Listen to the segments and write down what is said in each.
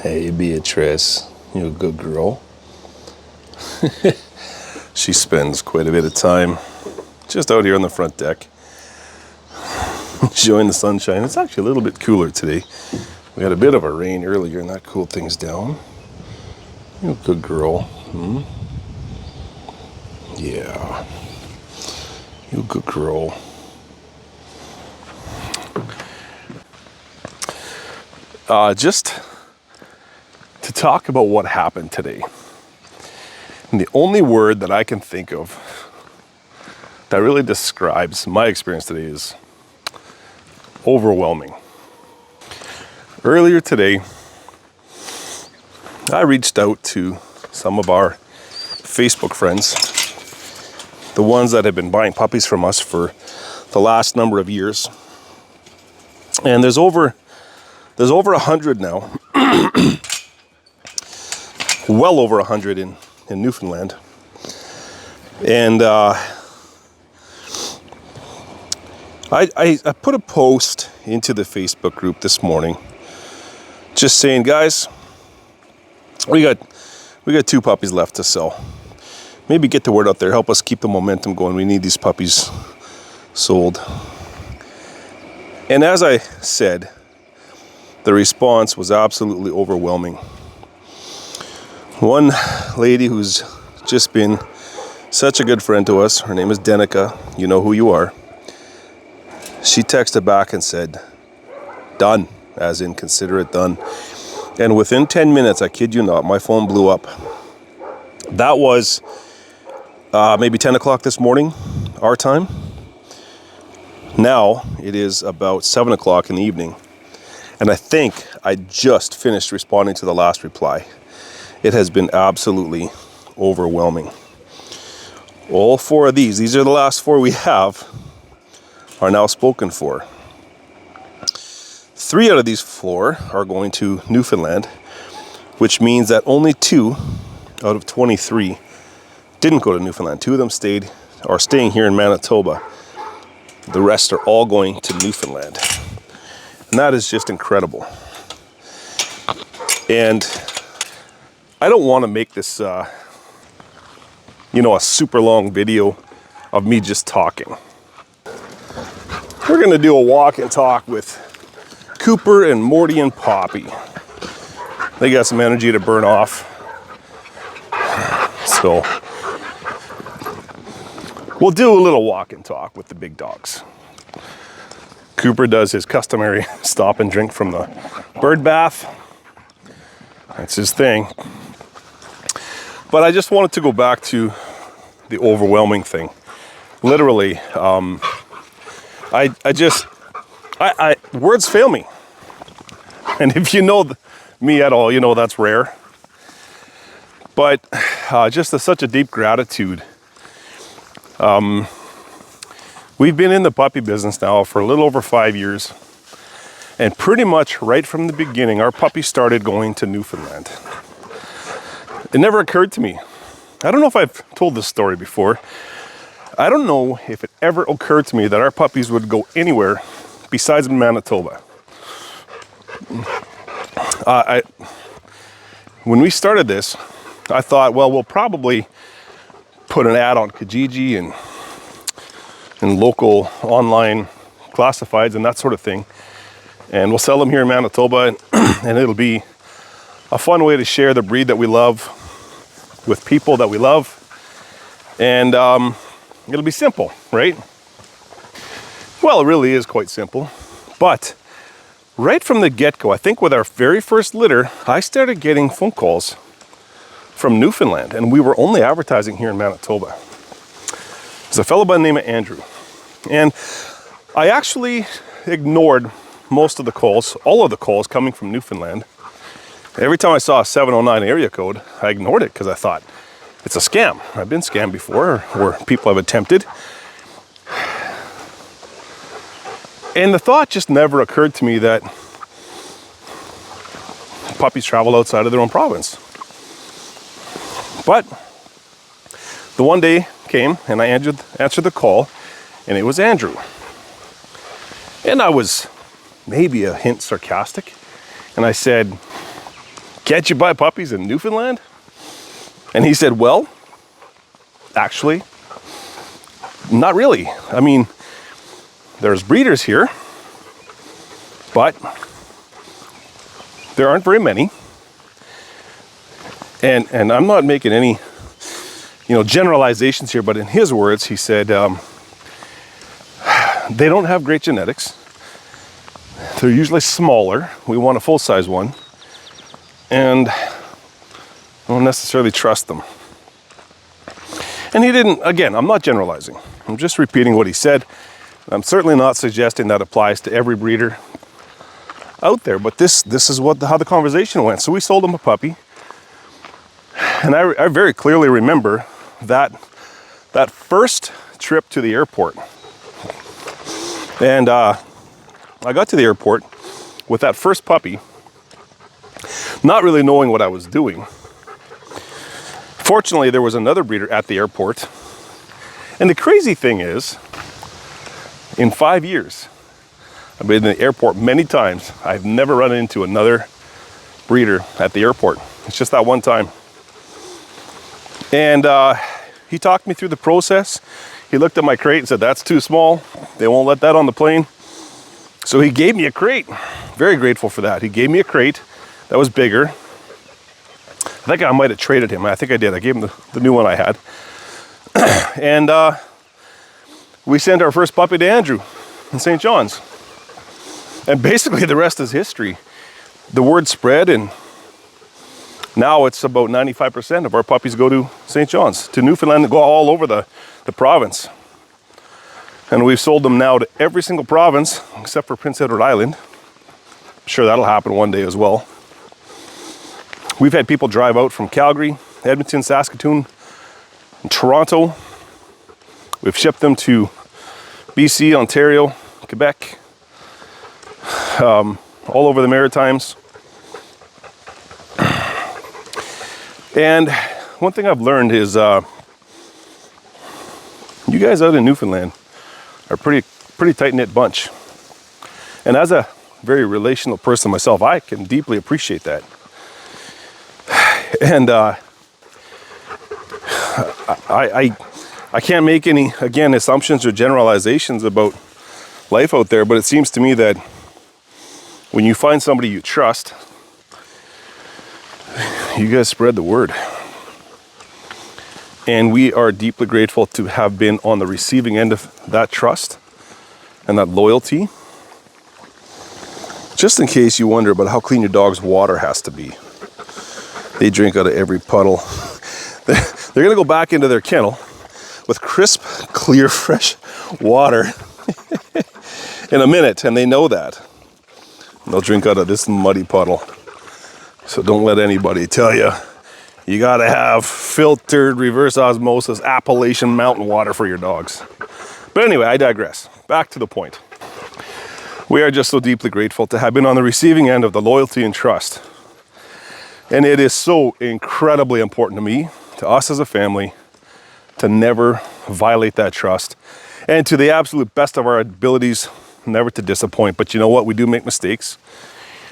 Hey Beatrice, you a good girl. She spends quite a bit of time just out here on the front deck, enjoying the sunshine. It's actually a little bit cooler today. We had a bit of a rain earlier and that cooled things down. You a good girl. Yeah. You a good girl. Just to talk about what happened today. And the only word that I can think of that really describes my experience today is overwhelming. Earlier today, I reached out to some of our Facebook friends, the ones that have been buying puppies from us for the last number of years. And there's over 100 now, well over 100 in Newfoundland. And I put a post into the Facebook group this morning just saying, guys, we got 2 puppies left to sell. Maybe get the word out there, help us keep the momentum going. We need these puppies sold. And as I said, the response was absolutely overwhelming. One lady who's just been such a good friend to us, her name is Denica, you know who you are. She texted back and said, done, as in consider it done. And within 10 minutes, I kid you not, my phone blew up. That was maybe 10 o'clock this morning, our time. Now it is about 7 o'clock in the evening. And I think I just finished responding to the last reply. It has been absolutely overwhelming. All 4 of these are the last 4 we have, are now spoken for. 3 out of these 4 are going to Newfoundland, which means that only 2 out of 23 didn't go to Newfoundland. 2 of them are staying here in Manitoba. The rest are all going to Newfoundland. And that is just incredible. And I don't want to make this, a super long video of me just talking. We're going to do a walk and talk with Cooper and Morty and Poppy. They got some energy to burn off. So we'll do a little walk and talk with the big dogs. Cooper does his customary stop and drink from the bird bath. That's his thing. But I just wanted to go back to the overwhelming thing. Literally, words fail me. And if you know me at all, you know that's rare. But just such a deep gratitude. We've been in the puppy business now for a little over 5 years. And pretty much right from the beginning, our puppies started going to Newfoundland. It never occurred to me. I don't know if I've told this story before. I don't know if it ever occurred to me that our puppies would go anywhere besides Manitoba. When we started this, I thought, well, we'll probably put an ad on Kijiji and local online classifieds and that sort of thing. And we'll sell them here in Manitoba, and it'll be a fun way to share the breed that we love with people that we love. And it'll be simple, right? Well, it really is quite simple. But right from the get-go, I think with our very first litter, I started getting phone calls from Newfoundland, and we were only advertising here in Manitoba. There's a fellow by the name of Andrew. And I actually ignored most of the calls, all of the calls coming from Newfoundland. Every time I saw a 709 area code, I ignored it because I thought, it's a scam. I've been scammed before, or people have attempted. And the thought just never occurred to me that puppies travel outside of their own province. But the one day came and I answered the call, and it was Andrew. And I was maybe a hint sarcastic. And I said, can't you buy puppies in Newfoundland? And he said, well, actually, not really. I mean, there's breeders here, but there aren't very many. And I'm not making any, generalizations here, but in his words, he said, they don't have great genetics. They're usually smaller. We want a full-size one. And I don't necessarily trust them. And he didn't, again, I'm not generalizing. I'm just repeating what he said. I'm certainly not suggesting that applies to every breeder out there, but this is how the conversation went. So we sold him a puppy. And I very clearly remember that first trip to the airport. And I got to the airport with that first puppy, not really knowing what I was doing. Fortunately, there was another breeder at the airport. And the crazy thing is, in 5 years, I've been in the airport many times. I've never run into another breeder at the airport. It's just that one time. And he talked me through the process. He looked at my crate and said, that's too small. They won't let that on the plane. So he gave me a crate. Very grateful for that. He gave me a crate that was bigger. I think I might have traded him. I think I did. I gave him the new one I had. And we sent our first puppy to Andrew in St. John's. And basically the rest is history. The word spread, and now it's about 95% of our puppies go to St. John's, to Newfoundland, and go all over the province. And we've sold them now to every single province except for Prince Edward Island. I'm sure that'll happen one day as well. We've had people drive out from Calgary, Edmonton, Saskatoon, and Toronto. We've shipped them to BC, Ontario, Quebec, all over the Maritimes. And one thing I've learned is you guys out in Newfoundland are a pretty tight-knit bunch. And as a very relational person myself, I can deeply appreciate that. And I can't make any, again, assumptions or generalizations about life out there, but it seems to me that when you find somebody you trust, you guys spread the word. And we are deeply grateful to have been on the receiving end of that trust and that loyalty. Just in case you wonder about how clean your dog's water has to be. They drink out of every puddle. They're gonna go back into their kennel with crisp, clear, fresh water in a minute, and they know that. And they'll drink out of this muddy puddle. So don't let anybody tell you you gotta have filtered reverse osmosis Appalachian mountain water for your dogs. But anyway, I digress. Back to the point. We are just so deeply grateful to have been on the receiving end of the loyalty and trust. And it is so incredibly important to me, to us as a family, to never violate that trust. And to the absolute best of our abilities, never to disappoint. But you know what? We do make mistakes.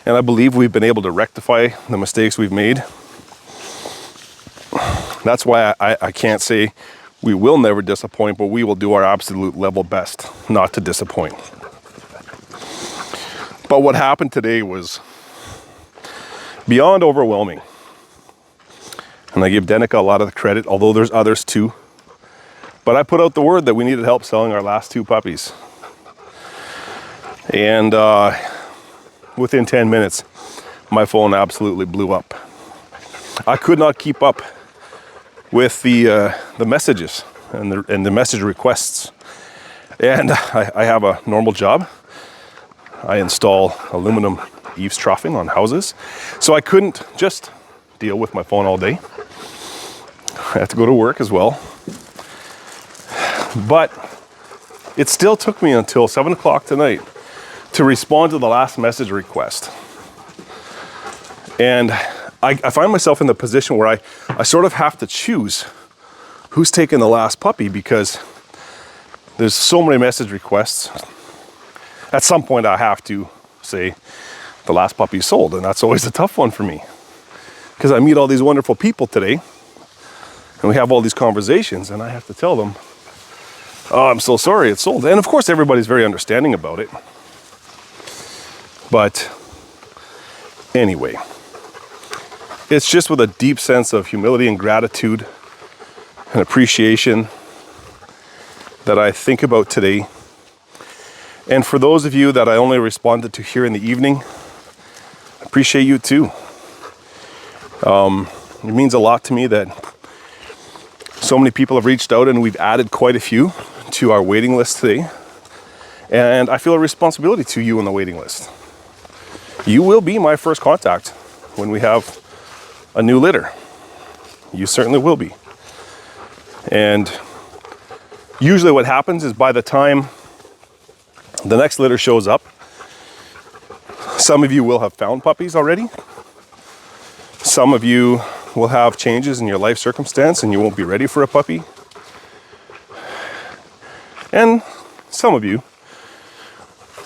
And I believe we've been able to rectify the mistakes we've made. That's why I can't say we will never disappoint, but we will do our absolute level best not to disappoint. But what happened today was beyond overwhelming. And I give Denica a lot of the credit, although there's others too. But I put out the word that we needed help selling our last 2 puppies. And within 10 minutes, my phone absolutely blew up. I could not keep up with the messages and the message requests. And I have a normal job. I install aluminum eaves troughing on houses. So I couldn't just deal with my phone all day. I had to go to work as well. But it still took me until 7 o'clock tonight to respond to the last message request. And I find myself in the position where I sort of have to choose who's taking the last puppy, because there's so many message requests. At some point I have to say the last puppy sold, and that's always a tough one for me. because I meet all these wonderful people today and we have all these conversations and I have to tell them, oh, I'm so sorry, it's sold. And of course, everybody's very understanding about it. But anyway, it's just with a deep sense of humility and gratitude and appreciation that I think about today. And for those of you that I only responded to here in the evening, I appreciate you too. It means a lot to me that so many people have reached out and we've added quite a few to our waiting list today. And I feel a responsibility to you on the waiting list. You will be my first contact when we have a new litter. You certainly will be. And usually what happens is by the time the next litter shows up, some of you will have found puppies already. Some of you will have changes in your life circumstance and you won't be ready for a puppy. And some of you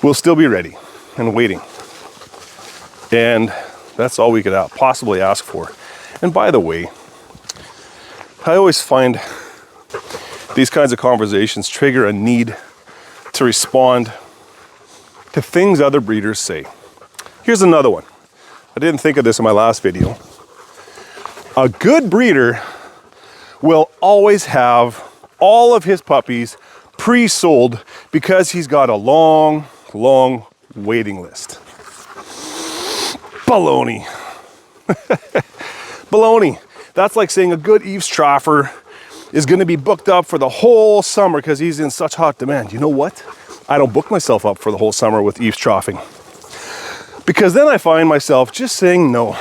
will still be ready and waiting. And that's all we could possibly ask for. And by the way, I always find these kinds of conversations trigger a need to respond to things other breeders say. Here's another one. I didn't think of this in my last video. A good breeder will always have all of his puppies pre-sold because he's got a long, long waiting list. Baloney. Baloney. That's like saying a good eavesdropper is going to be booked up for the whole summer because he's in such hot demand. You know what? I don't book myself up for the whole summer with eavesdropping, because then I find myself just saying no.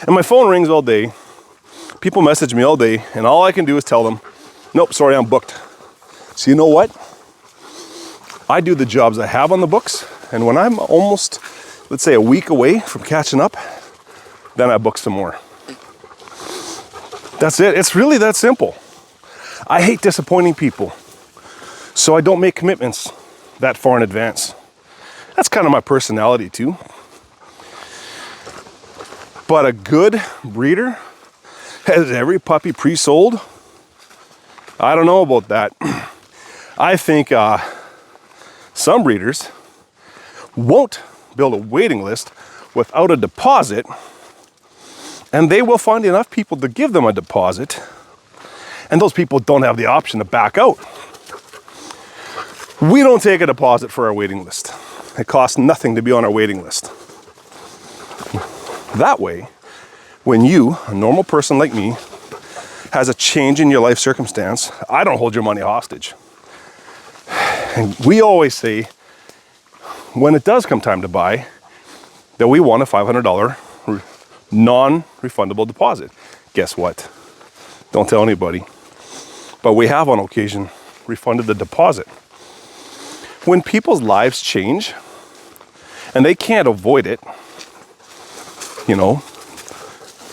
And my phone rings all day. People message me all day, and all I can do is tell them, nope, sorry, I'm booked. So you know what? I do the jobs I have on the books, and when I'm almost, let's say, a week away from catching up, then I book some more. That's it. It's really that simple. I hate disappointing people, so I don't make commitments that far in advance. That's kind of my personality too. But a good breeder has every puppy pre-sold. I don't know about that. I think some breeders won't build a waiting list without a deposit, and they will find enough people to give them a deposit, and those people don't have the option to back out. We don't take a deposit for our waiting list. It costs nothing to be on our waiting list. That way, when you, a normal person like me, has a change in your life circumstance, I don't hold your money hostage. And we always say, when it does come time to buy, that we want a $500 non-refundable deposit. Guess what? Don't tell anybody. But we have on occasion refunded the deposit. When people's lives change and they can't avoid it, you know,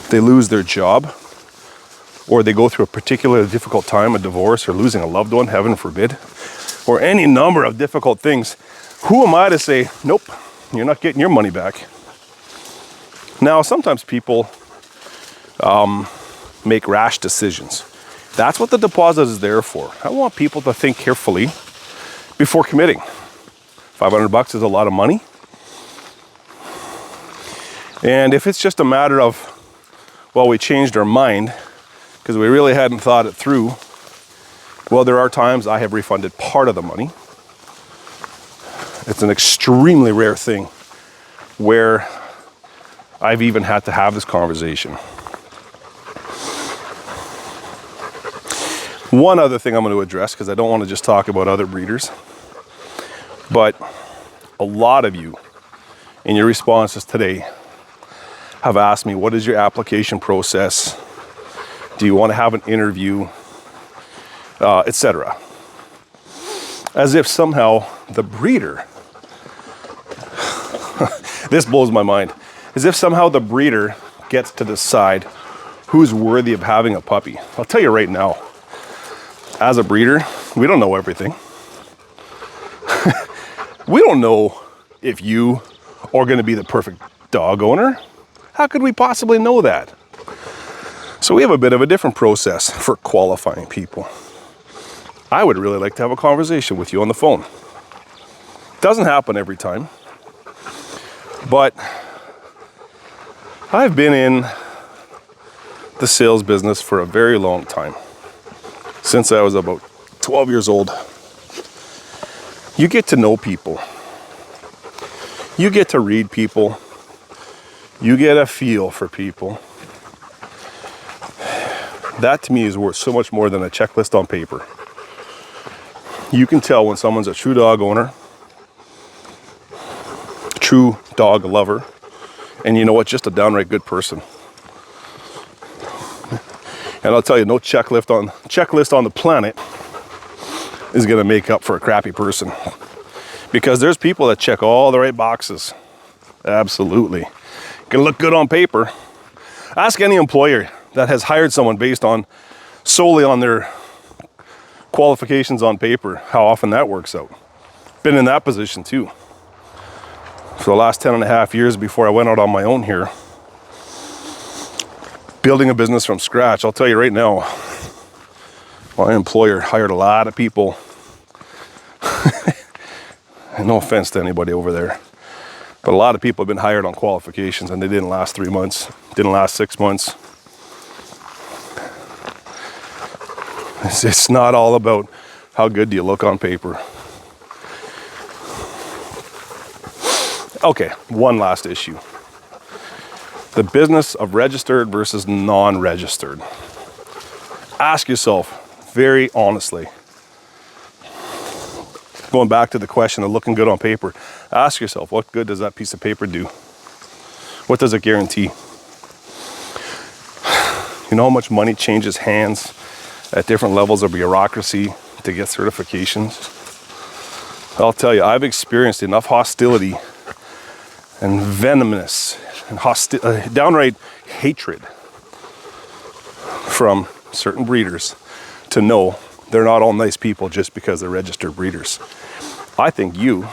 they lose their job, or they go through a particularly difficult time, a divorce, or losing a loved one, heaven forbid, or any number of difficult things, who am I to say, nope, you're not getting your money back? Now, sometimes people make rash decisions. That's what the deposit is there for. I want people to think carefully before committing. $500 is a lot of money. And if it's just a matter of, well, we changed our mind because we really hadn't thought it through, well, there are times I have refunded part of the money. It's an extremely rare thing where I've even had to have this conversation. One other thing I'm going to address, because I don't want to just talk about other breeders, but a lot of you in your responses today have asked me, what is your application process? Do you want to have an interview, etc. As if somehow the breeder, this blows my mind, as if somehow the breeder gets to decide who's worthy of having a puppy. I'll tell you right now, as a breeder, we don't know everything. We don't know if you are going to be the perfect dog owner. How could we possibly know that? So we have a bit of a different process for qualifying people. I would really like to have a conversation with you on the phone. Doesn't happen every time, but I've been in the sales business for a very long time, since I was about 12 years old. You get to know people. You get to read people. You get a feel for people. That to me is worth so much more than a checklist on paper. You can tell when someone's a true dog owner, true dog lover, and you know what, just a downright good person. And I'll tell you, no checklist on the planet is going to make up for a crappy person. Because there's people that check all the right boxes. Absolutely. Can look good on paper. Ask any employer that has hired someone based on solely on their qualifications on paper how often that works out. Been in that position too. For the last 10 and a half years before I went out on my own here, building a business from scratch, I'll tell you right now, my employer hired a lot of people. And no offense to anybody over there, but a lot of people have been hired on qualifications and they didn't last 3 months, didn't last 6 months. It's not all about how good do you look on paper. Okay, one last issue. The business of registered versus non-registered. Ask yourself very honestly, going back to the question of looking good on paper, ask yourself, what good does that piece of paper do? What does it guarantee? You know how much money changes hands at different levels of bureaucracy to get certifications? I'll tell you, I've experienced enough hostility and venomous and downright hatred from certain breeders to know they're not all nice people just because they're registered breeders. I think you,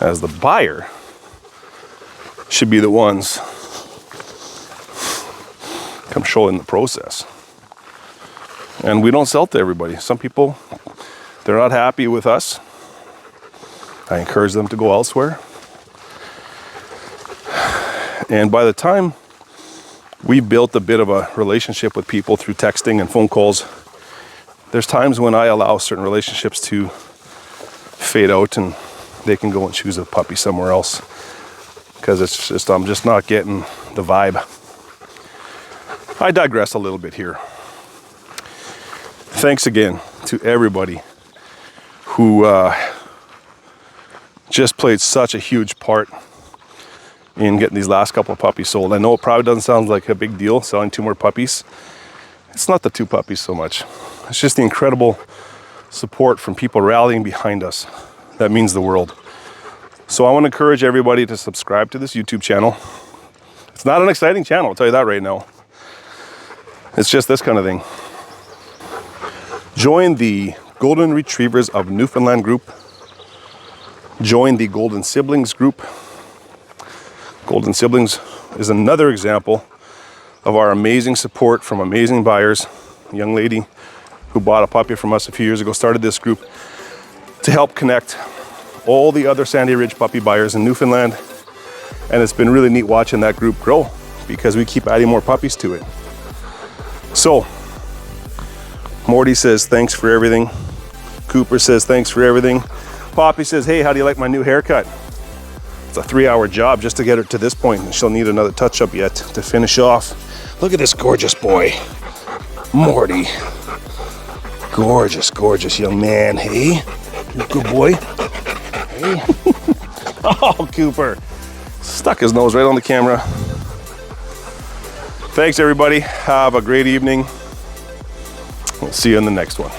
as the buyer, should be the ones come showing the process. And we don't sell to everybody. Some people, they're not happy with us. I encourage them to go elsewhere. And by the time we built a bit of a relationship with people through texting and phone calls, there's times when I allow certain relationships to fade out and they can go and choose a puppy somewhere else. Because it's just, I'm just not getting the vibe. I digress a little bit here. Thanks again to everybody who just played such a huge part in getting these last couple of puppies sold. I know it probably doesn't sound like a big deal, selling 2 more puppies. It's not the 2 puppies so much. It's just the incredible support from people rallying behind us. That means the world. So I want to encourage everybody to subscribe to this YouTube channel. It's not an exciting channel, I'll tell you that right now. It's just this kind of thing. Join the Golden Retrievers of Newfoundland group. Join the Golden Siblings group. Golden Siblings is another example of our amazing support from amazing buyers. A young lady who bought a puppy from us a few years ago started this group to help connect all the other Sandy Ridge puppy buyers in Newfoundland. And it's been really neat watching that group grow because we keep adding more puppies to it. So, Morty says, thanks for everything. Cooper says, thanks for everything. Poppy says, hey, how do you like my new haircut? It's a 3-hour job just to get her to this point, and she'll need another touch-up yet to finish off. Look at this gorgeous boy, Morty. Gorgeous, gorgeous young man, hey? Good boy. Hey. Oh, Cooper. Stuck his nose right on the camera. Thanks, everybody. Have a great evening. We'll see you in the next one.